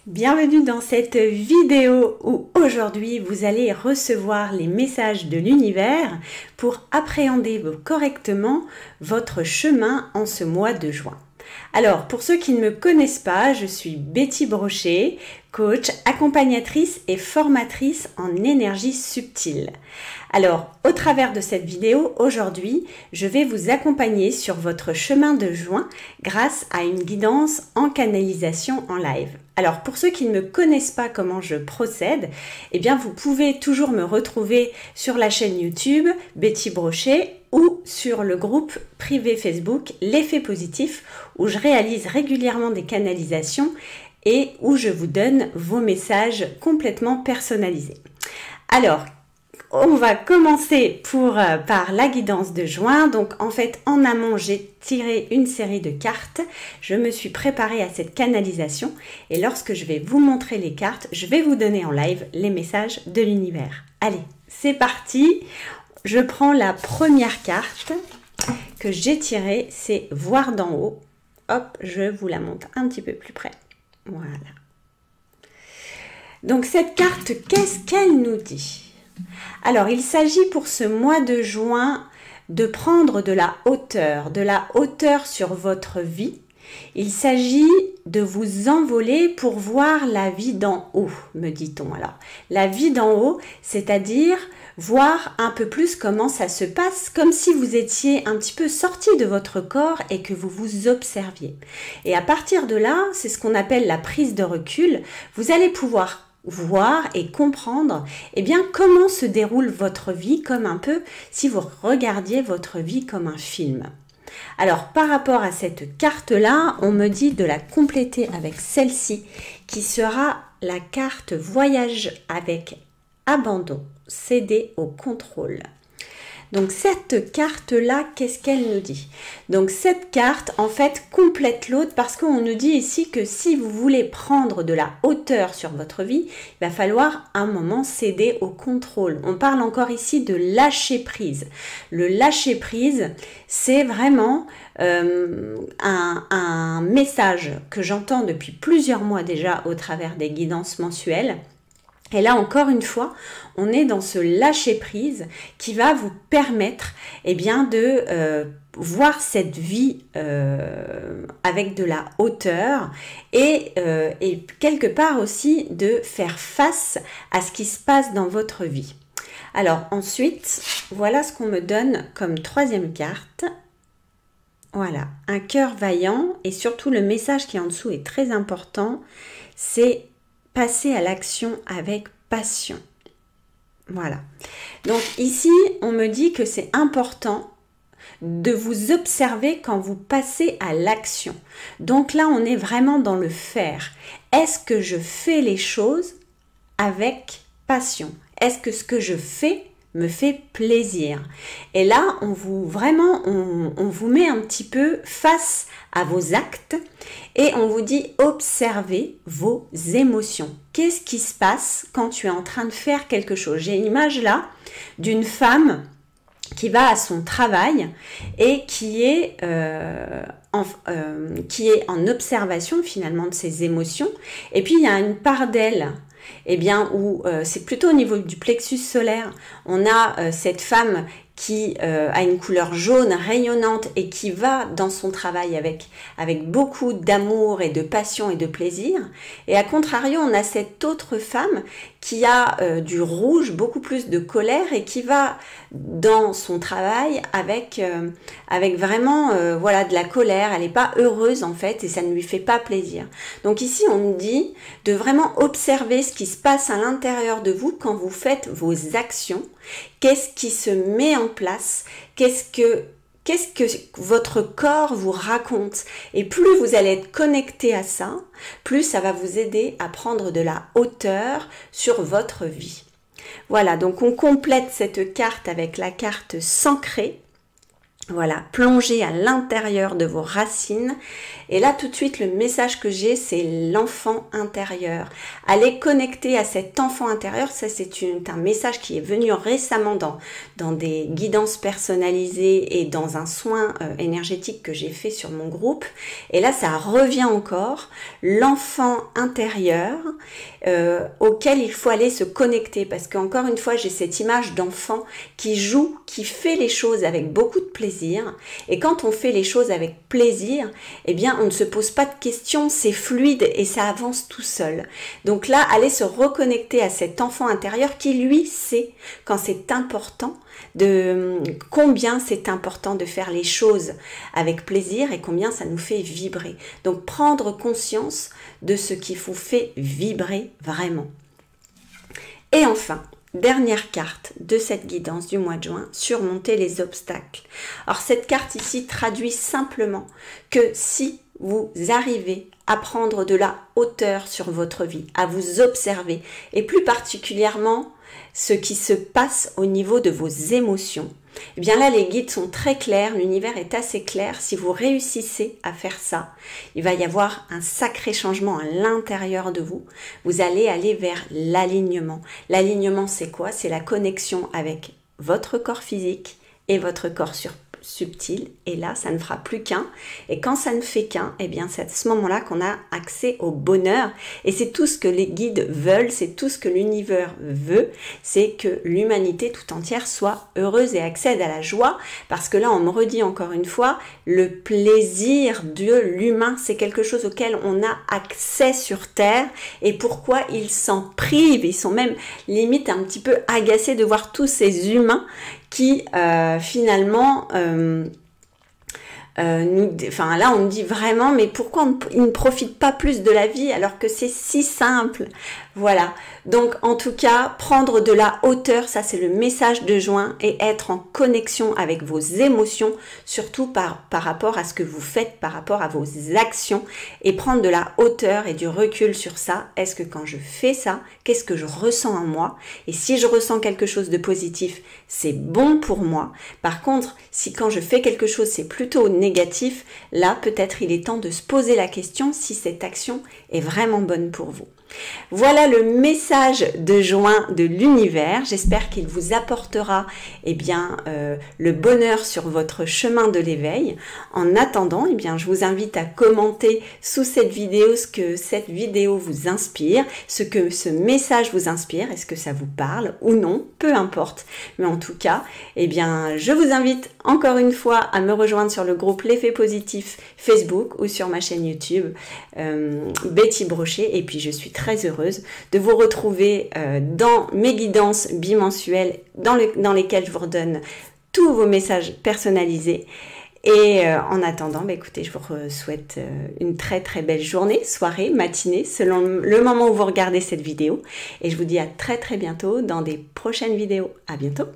Bienvenue dans cette vidéo où aujourd'hui vous allez recevoir les messages de l'univers pour appréhender correctement votre chemin en ce mois de juin. Alors, pour ceux qui ne me connaissent pas, je suis Betty Brochet, coach, accompagnatrice et formatrice en énergie subtile. Alors, au travers de cette vidéo, aujourd'hui, je vais vous accompagner sur votre chemin de juin grâce à une guidance en canalisation en live. Alors, pour ceux qui ne me connaissent pas comment je procède, eh bien, vous pouvez toujours me retrouver sur la chaîne YouTube Betty Brochet ou sur le groupe privé Facebook L'Effet Positif où je réalise régulièrement des canalisations et où je vous donne vos messages complètement personnalisés. Alors, on va commencer par la guidance de juin. Donc en fait, en amont, j'ai tiré une série de cartes. Je me suis préparée à cette canalisation et lorsque je vais vous montrer les cartes, je vais vous donner en live les messages de l'univers. Allez, c'est parti. Je prends la première carte que j'ai tirée, c'est voir d'en haut. Hop, je vous la montre un petit peu plus près. Voilà. Donc cette carte, qu'est-ce qu'elle nous dit ? Alors, il s'agit pour ce mois de juin de prendre de la hauteur sur votre vie. Il s'agit de vous envoler pour voir la vie d'en haut, me dit-on. Alors, la vie d'en haut, c'est-à-dire voir un peu plus comment ça se passe, comme si vous étiez un petit peu sorti de votre corps et que vous vous observiez. Et à partir de là, c'est ce qu'on appelle la prise de recul. Vous allez pouvoir voir et comprendre comment se déroule votre vie, comme un peu si vous regardiez votre vie comme un film. Alors par rapport à cette carte-là, on me dit de la compléter avec celle-ci qui sera la carte voyage avec abandon, céder au contrôle. Donc cette carte-là, qu'est-ce qu'elle nous dit? Donc cette carte, en fait, complète l'autre parce qu'on nous dit ici que si vous voulez prendre de la hauteur sur votre vie, il va falloir un moment céder au contrôle. On parle encore ici de lâcher prise. Le lâcher prise, c'est vraiment un message que j'entends depuis plusieurs mois déjà au travers des guidances mensuelles. Et là, encore une fois, on est dans ce lâcher-prise qui va vous permettre de voir cette vie avec de la hauteur et quelque part aussi de faire face à ce qui se passe dans votre vie. Alors ensuite, voilà ce qu'on me donne comme troisième carte. Voilà, un cœur vaillant et surtout le message qui est en dessous est très important, c'est passer à l'action avec passion. Voilà. Donc ici, on me dit que c'est important de vous observer quand vous passez à l'action. Donc là, on est vraiment dans le faire. Est-ce que je fais les choses avec passion? Est-ce que ce que je fais me fait plaisir? Et là, on vous met un petit peu face à vos actes et on vous dit observez vos émotions. Qu'est-ce qui se passe quand tu es en train de faire quelque chose? J'ai une image là d'une femme qui va à son travail et qui est en observation finalement de ses émotions. Et puis il y a une part d'elle où c'est plutôt au niveau du plexus solaire. On a cette femme qui a une couleur jaune rayonnante et qui va dans son travail avec beaucoup d'amour et de passion et de plaisir. Et à contrario, on a cette autre femme qui a du rouge, beaucoup plus de colère et qui va dans son travail avec vraiment de la colère. Elle n'est pas heureuse en fait et ça ne lui fait pas plaisir. Donc ici, on me dit de vraiment observer ce qui se passe à l'intérieur de vous quand vous faites vos actions. Qu'est-ce qui se met en place? Qu'est-ce que votre corps vous raconte? Et plus vous allez être connecté à ça, plus ça va vous aider à prendre de la hauteur sur votre vie. Voilà, donc on complète cette carte avec la carte s'ancrer. Voilà, plongez à l'intérieur de vos racines. Et là, tout de suite, le message que j'ai, c'est l'enfant intérieur. Allez connecter à cet enfant intérieur. Ça, c'est un message qui est venu récemment dans des guidances personnalisées et dans un soin énergétique que j'ai fait sur mon groupe. Et là, ça revient encore. L'enfant intérieur auquel il faut aller se connecter. Parce qu'encore une fois, j'ai cette image d'enfant qui joue, qui fait les choses avec beaucoup de plaisir. Et quand on fait les choses avec plaisir, eh bien, on ne se pose pas de questions, c'est fluide et ça avance tout seul. Donc là, allez se reconnecter à cet enfant intérieur qui, lui, sait quand c'est important, combien c'est important de faire les choses avec plaisir et combien ça nous fait vibrer. Donc, prendre conscience de ce qui vous fait vibrer vraiment. Et enfin, dernière carte de cette guidance du mois de juin, surmonter les obstacles. Alors cette carte ici traduit simplement que si vous arrivez à prendre de la hauteur sur votre vie, à vous observer et plus particulièrement ce qui se passe au niveau de vos émotions, eh bien là les guides sont très clairs, l'univers est assez clair. Si vous réussissez à faire ça, il va y avoir un sacré changement à l'intérieur de vous. Vous allez aller vers l'alignement. L'alignement, c'est quoi? C'est la connexion avec votre corps physique et votre corps subtil, et là ça ne fera plus qu'un, et quand ça ne fait qu'un, eh bien c'est à ce moment là qu'on a accès au bonheur, et c'est tout ce que les guides veulent, c'est tout ce que l'univers veut, c'est que l'humanité tout entière soit heureuse et accède à la joie, parce que là on me redit encore une fois, le plaisir de l'humain, c'est quelque chose auquel on a accès sur Terre, et pourquoi ils s'en privent, ils sont même limite un petit peu agacés de voir tous ces humains qui finalement là on me dit vraiment mais pourquoi ils ne profitent pas plus de la vie alors que c'est si simple. Voilà, donc en tout cas prendre de la hauteur, ça c'est le message de juin, et être en connexion avec vos émotions, surtout par rapport à ce que vous faites, par rapport à vos actions, et prendre de la hauteur et du recul sur ça. Est-ce que quand je fais ça, qu'est-ce que je ressens en moi? Et si je ressens quelque chose de positif, c'est bon pour moi. Par contre, si quand je fais quelque chose c'est plutôt négatif, là peut-être il est temps de se poser la question si cette action est vraiment bonne pour vous. Voilà le message de juin de l'univers. J'espère qu'il vous apportera le bonheur sur votre chemin de l'éveil. En attendant, je vous invite à commenter sous cette vidéo ce que cette vidéo vous inspire, ce que ce message vous inspire, est-ce que ça vous parle ou non, peu importe. Mais en tout cas, je vous invite encore une fois à me rejoindre sur le groupe L'Effet Positif Facebook ou sur ma chaîne YouTube Betty Brochet, et puis je suis très heureuse de vous retrouver dans mes guidances bimensuelles dans lesquelles je vous redonne tous vos messages personnalisés. Et en attendant, écoutez, je vous souhaite une très très belle journée, soirée, matinée, selon le moment où vous regardez cette vidéo. Et je vous dis à très très bientôt dans des prochaines vidéos. À bientôt!